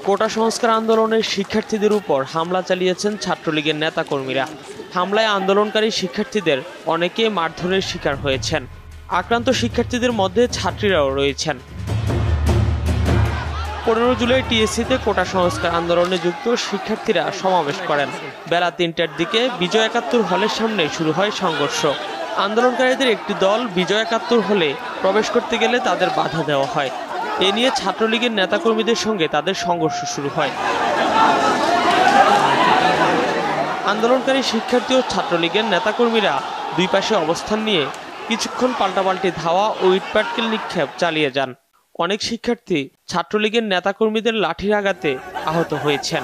কোটা সংস্কার আন্দোলনের শিক্ষার্থীদের উপর হামলা চালিয়েছেন ছাত্রলীগের নেতাকর্মীরা। হামলায় আন্দোলনকারী শিক্ষার্থীদের অনেকে মারধরের শিকার হয়েছেন। আক্রান্ত শিক্ষার্থীদের মধ্যে ছাত্রীরাও রয়েছেন। 15 জুলাই টিএসসিতে কোটা সংস্কার আন্দোলনে যুক্ত শিক্ষার্থীরা সমাবেশ করেন। বেলা 3টার দিকে বিজয় 71 হলের সামনে শুরু হয় সংঘর্ষ। আন্দোলনকারীদের একটি দল বিজয় 71 হলে প্রবেশ করতে গেলে তাদের বাধা দেওয়া হয়। এ নিয়ে ছাত্রলীগের নেতাকর্মীদের সঙ্গে তাদের সংঘর্ষ শুরু হয়। আন্দোলনকারী শিক্ষার্থী ও ছাত্রলীগের নেতাকর্মীরা দুই পাশে অবস্থান নিয়ে কিছুক্ষণ পাল্টাপাল্টি ধাওয়া ও ইটপাটকেল নিক্ষেপ চালিয়ে যান। অনেক শিক্ষার্থী ছাত্রলীগের নেতাকর্মীদের লাঠির আঘাতে আহত হয়েছেন।